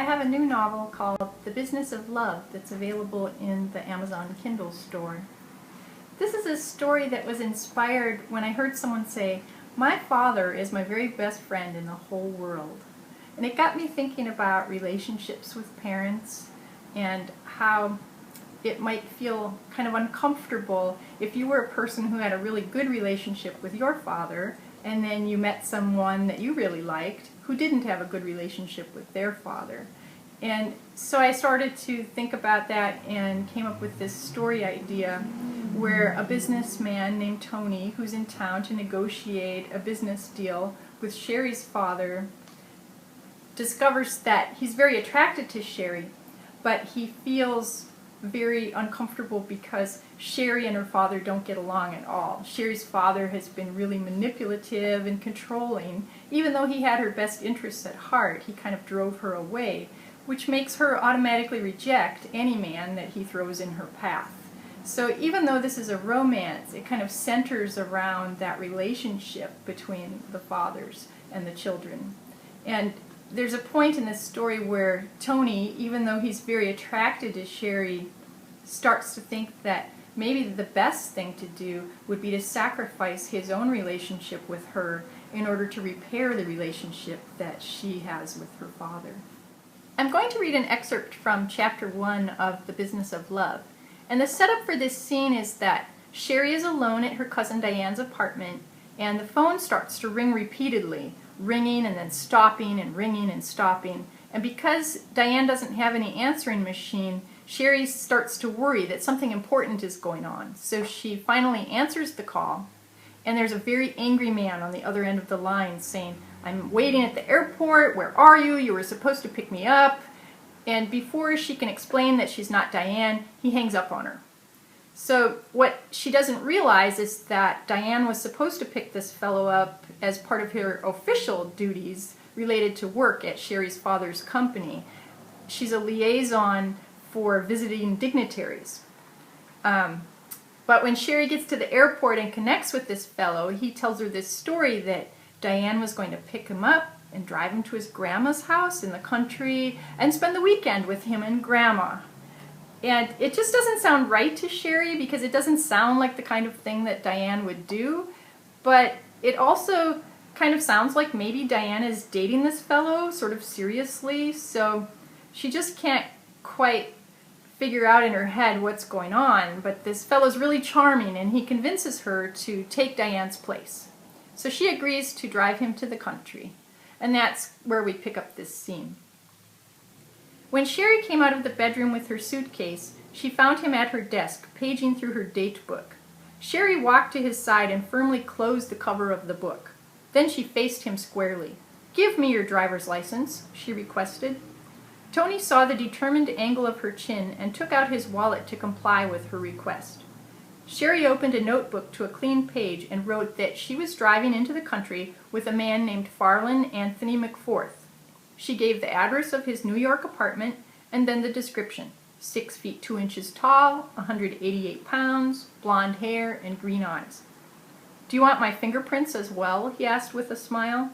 have a new novel called The Business of Love that's available in the Amazon Kindle store. This is a story that was inspired when I heard someone say, "My father is my very best friend in the whole world." And it got me thinking about relationships with parents and how it might feel kind of uncomfortable if you were a person who had a really good relationship with your father and then you met someone that you really liked who didn't have a good relationship with their father. And so I started to think about that and came up with this story idea where a businessman named Tony, who's in town to negotiate a business deal with Sherry's father, discovers that he's very attracted to Sherry, but he feels very uncomfortable because Sherry and her father don't get along at all. Sherry's father has been really manipulative and controlling. Even though he had her best interests at heart, he kind of drove her away, which makes her automatically reject any man that he throws in her path. So even though this is a romance, it kind of centers around that relationship between the fathers and the children. And there's a point in this story where Tony, even though he's very attracted to Sherry, starts to think that maybe the best thing to do would be to sacrifice his own relationship with her in order to repair the relationship that she has with her father. I'm going to read an excerpt from chapter 1 of The Business of Love. And the setup for this scene is that Sherry is alone at her cousin Diane's apartment, and the phone starts to ring repeatedly, ringing and then stopping and ringing and stopping. And because Diane doesn't have any answering machine, Sherry starts to worry that something important is going on. So she finally answers the call, and there's a very angry man on the other end of the line saying, "I'm waiting at the airport, where are you? You were supposed to pick me up." And before she can explain that she's not Diane, he hangs up on her. So what she doesn't realize is that Diane was supposed to pick this fellow up as part of her official duties related to work at Sherry's father's company. She's a liaison for visiting dignitaries. But when Sherry gets to the airport and connects with this fellow, he tells her this story that Diane was going to pick him up and drive him to his grandma's house in the country and spend the weekend with him and grandma. And it just doesn't sound right to Sherry because it doesn't sound like the kind of thing that Diane would do, but it also kind of sounds like maybe Diane is dating this fellow sort of seriously, so she just can't quite figure out in her head what's going on, but this fellow's really charming and he convinces her to take Diane's place. So she agrees to drive him to the country, and that's where we pick up this scene. When Sherry came out of the bedroom with her suitcase, she found him at her desk, paging through her date book. Sherry walked to his side and firmly closed the cover of the book. Then she faced him squarely. "Give me your driver's license," she requested. Tony saw the determined angle of her chin and took out his wallet to comply with her request. Sherry opened a notebook to a clean page and wrote that she was driving into the country with a man named Farland Anthony McForth. She gave the address of his New York apartment and then the description: 6 feet 2 inches tall, 188 pounds, blonde hair, and green eyes. "Do you want my fingerprints as well?" he asked with a smile.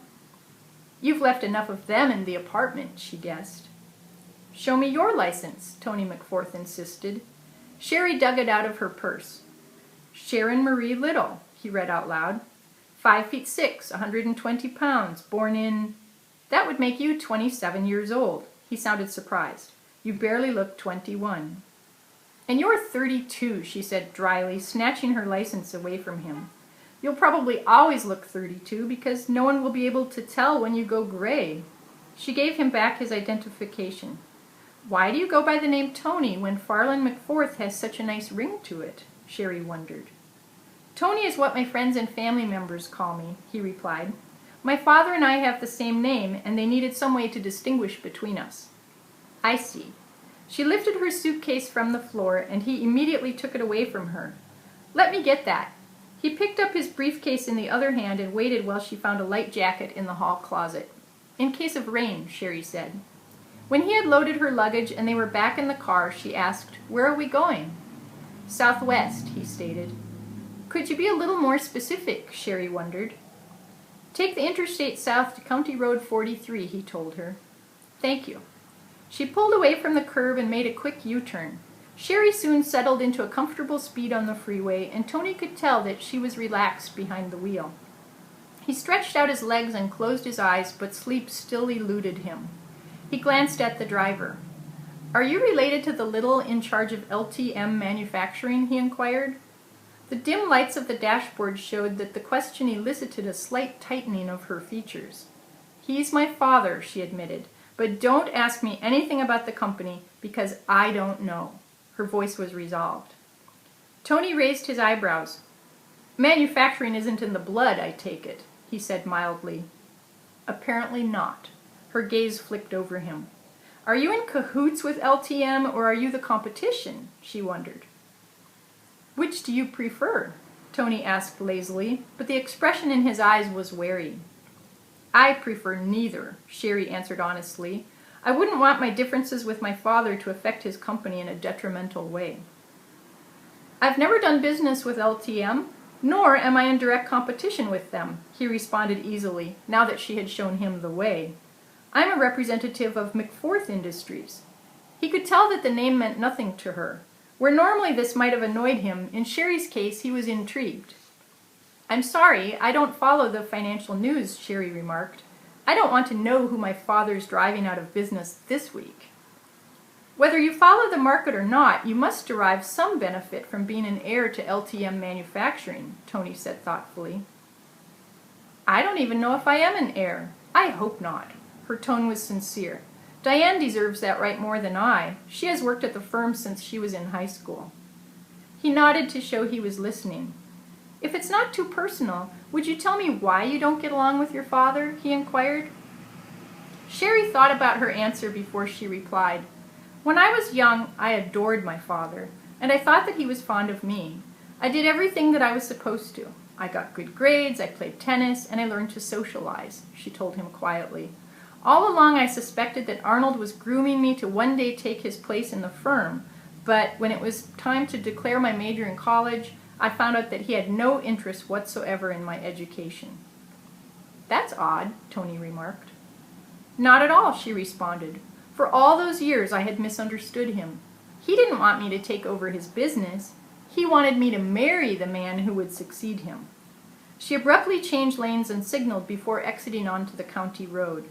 "You've left enough of them in the apartment," she guessed. "Show me your license," Tony McForth insisted. Sherry dug it out of her purse. "Sharon Marie Little," he read out loud. 5 feet 6, 120 pounds, born in... That would make you 27 years old. He sounded surprised. "You barely look 21. "And you're 32, she said dryly, snatching her license away from him. "You'll probably always look 32 because no one will be able to tell when you go gray." She gave him back his identification. "Why do you go by the name Tony when Farland McForth has such a nice ring to it?" Sherry wondered. "Tony is what my friends and family members call me," he replied. "My father and I have the same name, and they needed some way to distinguish between us." "I see." She lifted her suitcase from the floor, and he immediately took it away from her. "Let me get that." He picked up his briefcase in the other hand and waited while she found a light jacket in the hall closet. "In case of rain," Sherry said. When he had loaded her luggage and they were back in the car, she asked, "Where are we going?" "Southwest," he stated. "Could you be a little more specific?" Sherry wondered. "Take the interstate south to County Road 43, he told her. "Thank you." She pulled away from the curb and made a quick U-turn. Sherry soon settled into a comfortable speed on the freeway, and Tony could tell that she was relaxed behind the wheel. He stretched out his legs and closed his eyes, but sleep still eluded him. He glanced at the driver. "Are you related to the little in charge of LTM manufacturing?" he inquired. The dim lights of the dashboard showed that the question elicited a slight tightening of her features. "He's my father," she admitted, "but don't ask me anything about the company because I don't know." Her voice was resolved. Tony raised his eyebrows. "Manufacturing isn't in the blood, I take it," he said mildly. "Apparently not." Her gaze flicked over him. "Are you in cahoots with LTM or are you the competition?" she wondered. "Which do you prefer?" Tony asked lazily, but the expression in his eyes was wary. "I prefer neither," Sherry answered honestly. "I wouldn't want my differences with my father to affect his company in a detrimental way." "I've never done business with LTM, nor am I in direct competition with them," he responded easily, now that she had shown him the way. "I'm a representative of McForth Industries." He could tell that the name meant nothing to her. Where normally this might have annoyed him, in Sherry's case he was intrigued. "I'm sorry, I don't follow the financial news," Sherry remarked. "I don't want to know who my father's driving out of business this week." "Whether you follow the market or not, you must derive some benefit from being an heir to LTM manufacturing," Tony said thoughtfully. "I don't even know if I am an heir. I hope not." Her tone was sincere. "Diane deserves that right more than I. She has worked at the firm since she was in high school." He nodded to show he was listening. "If it's not too personal, would you tell me why you don't get along with your father?" he inquired. Sherry thought about her answer before she replied. "When I was young, I adored my father, and I thought that he was fond of me. I did everything that I was supposed to. I got good grades, I played tennis, and I learned to socialize," she told him quietly. "All along I suspected that Arnold was grooming me to one day take his place in the firm, but when it was time to declare my major in college, I found out that he had no interest whatsoever in my education." "That's odd," Tony remarked. "Not at all," she responded. "For all those years I had misunderstood him. He didn't want me to take over his business. He wanted me to marry the man who would succeed him." She abruptly changed lanes and signaled before exiting onto the county road.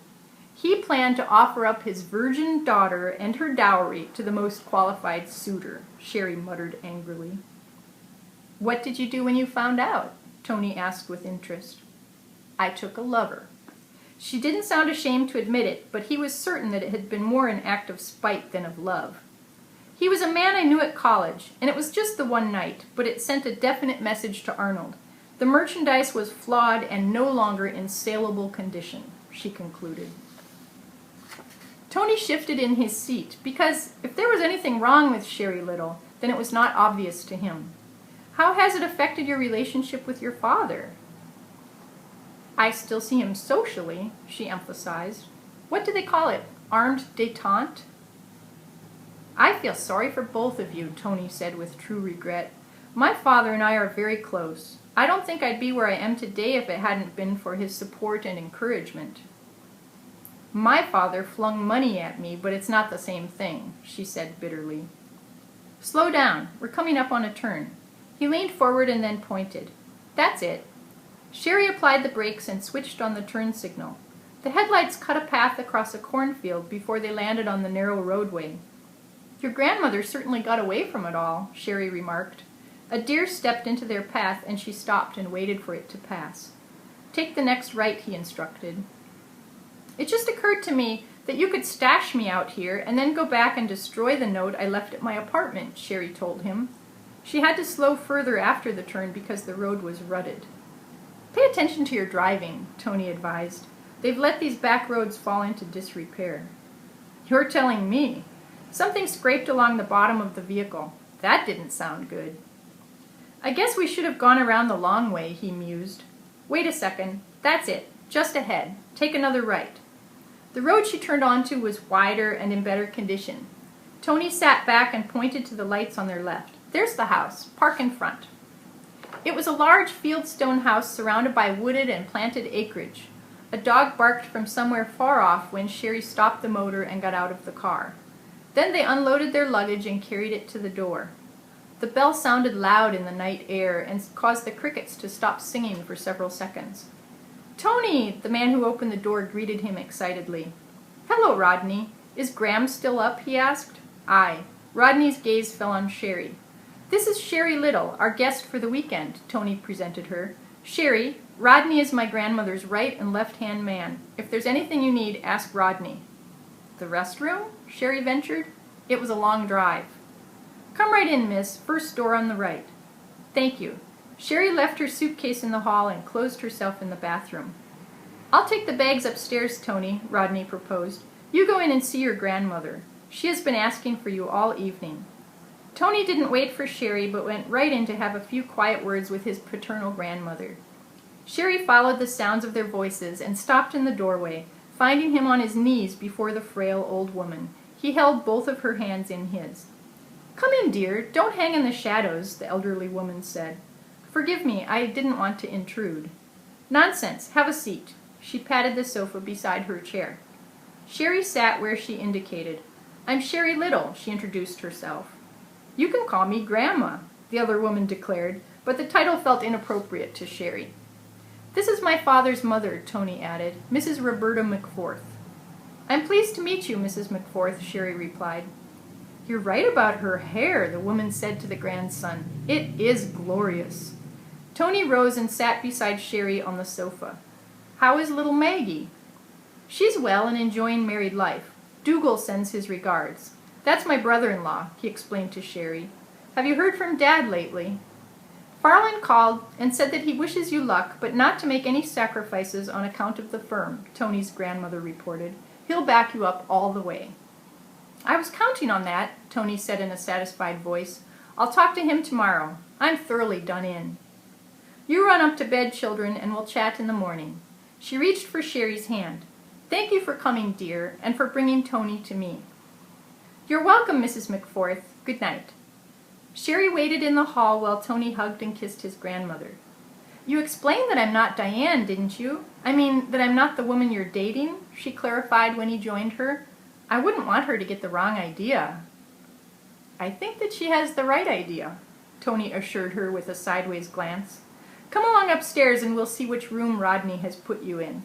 "He planned to offer up his virgin daughter and her dowry to the most qualified suitor," Sherry muttered angrily. "What did you do when you found out?" Tony asked with interest. "I took a lover." She didn't sound ashamed to admit it, but he was certain that it had been more an act of spite than of love. "He was a man I knew at college, and it was just the one night, but it sent a definite message to Arnold. The merchandise was flawed and no longer in saleable condition," she concluded. Tony shifted in his seat, because if there was anything wrong with Sherry Little, then it was not obvious to him. "How has it affected your relationship with your father?" "I still see him socially," she emphasized. "What do they call it? Armed détente?" "I feel sorry for both of you," Tony said with true regret. "My father and I are very close. I don't think I'd be where I am today if it hadn't been for his support and encouragement." "My father flung money at me, but it's not the same thing," she said bitterly. "Slow down. We're coming up on a turn." He leaned forward and then pointed. "That's it." Sherry applied the brakes and switched on the turn signal. The headlights cut a path across a cornfield before they landed on the narrow roadway. "Your grandmother certainly got away from it all," Sherry remarked. A deer stepped into their path and she stopped and waited for it to pass. "Take the next right," he instructed. "It just occurred to me that you could stash me out here and then go back and destroy the note I left at my apartment," Sherry told him. She had to slow further after the turn because the road was rutted. "Pay attention to your driving," Tony advised. "They've let these back roads fall into disrepair." "You're telling me." Something scraped along the bottom of the vehicle. That didn't sound good. "I guess we should have gone around the long way," he mused. "Wait a second. That's it. Just ahead. Take another right." The road she turned onto was wider and in better condition. Tony sat back and pointed to the lights on their left. "There's the house. Park in front." It was a large fieldstone house surrounded by wooded and planted acreage. A dog barked from somewhere far off when Sherry stopped the motor and got out of the car. Then they unloaded their luggage and carried it to the door. The bell sounded loud in the night air and caused the crickets to stop singing for several seconds. "Tony!" The man who opened the door greeted him excitedly. "Hello, Rodney. Is Graham still up?" he asked. "Aye." Rodney's gaze fell on Sherry. "This is Sherry Little, our guest for the weekend," Tony presented her. "Sherry, Rodney is my grandmother's right and left-hand man. If there's anything you need, ask Rodney." "The restroom?" Sherry ventured. It was a long drive. "Come right in, miss. First door on the right." "Thank you." Sherry left her suitcase in the hall and closed herself in the bathroom. "I'll take the bags upstairs, Tony," Rodney proposed. "You go in and see your grandmother. She has been asking for you all evening." Tony didn't wait for Sherry, but went right in to have a few quiet words with his paternal grandmother. Sherry followed the sounds of their voices and stopped in the doorway, finding him on his knees before the frail old woman. He held both of her hands in his. "Come in, dear. Don't hang in the shadows," the elderly woman said. "Forgive me, I didn't want to intrude." "Nonsense. Have a seat." She patted the sofa beside her chair. Sherry sat where she indicated. "I'm Sherry Little," she introduced herself. "You can call me Grandma," the other woman declared, but the title felt inappropriate to Sherry. "This is my father's mother," Tony added, "Mrs. Roberta McForth." "I'm pleased to meet you, Mrs. McForth," Sherry replied. "You're right about her hair," the woman said to the grandson. "It is glorious." Tony rose and sat beside Sherry on the sofa. "How is little Maggie?" "She's well and enjoying married life. Dougal sends his regards. That's my brother-in-law," he explained to Sherry. "Have you heard from Dad lately?" "Farland called and said that he wishes you luck, but not to make any sacrifices on account of the firm," Tony's grandmother reported. "He'll back you up all the way." "I was counting on that," Tony said in a satisfied voice. "I'll talk to him tomorrow. I'm thoroughly done in." "You run up to bed, children, and we'll chat in the morning." She reached for Sherry's hand. "Thank you for coming, dear, and for bringing Tony to me." "You're welcome, Mrs. McForth. Good night." Sherry waited in the hall while Tony hugged and kissed his grandmother. "You explained that I'm not Diane, didn't you? I mean, that I'm not the woman you're dating?" she clarified when he joined her. "I wouldn't want her to get the wrong idea." "I think that she has the right idea," Tony assured her with a sideways glance. "Come along upstairs and we'll see which room Rodney has put you in."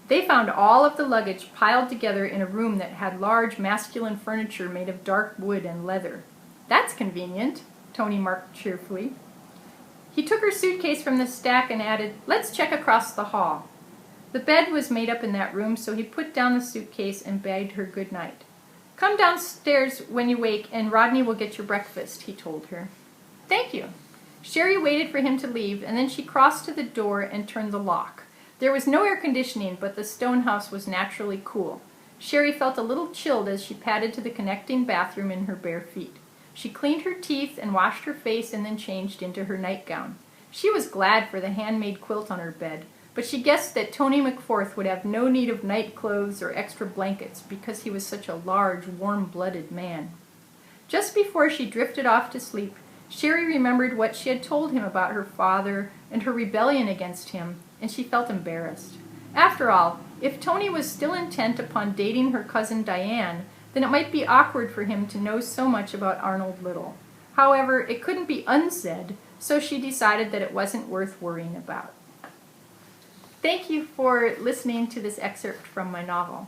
They found all of the luggage piled together in a room that had large masculine furniture made of dark wood and leather. "That's convenient," Tony marked cheerfully. He took her suitcase from the stack and added, "Let's check across the hall." The bed was made up in that room, so he put down the suitcase and bade her good night. "Come downstairs when you wake and Rodney will get your breakfast," he told her. "Thank you." Sherry waited for him to leave, and then she crossed to the door and turned the lock. There was no air conditioning, but the stone house was naturally cool. Sherry felt a little chilled as she padded to the connecting bathroom in her bare feet. She cleaned her teeth and washed her face and then changed into her nightgown. She was glad for the handmade quilt on her bed, but she guessed that Tony McForth would have no need of night clothes or extra blankets because he was such a large, warm-blooded man. Just before she drifted off to sleep, Sherry remembered what she had told him about her father and her rebellion against him, and she felt embarrassed. After all, if Tony was still intent upon dating her cousin Diane, then it might be awkward for him to know so much about Arnold Little. However, it couldn't be unsaid, so she decided that it wasn't worth worrying about. Thank you for listening to this excerpt from my novel.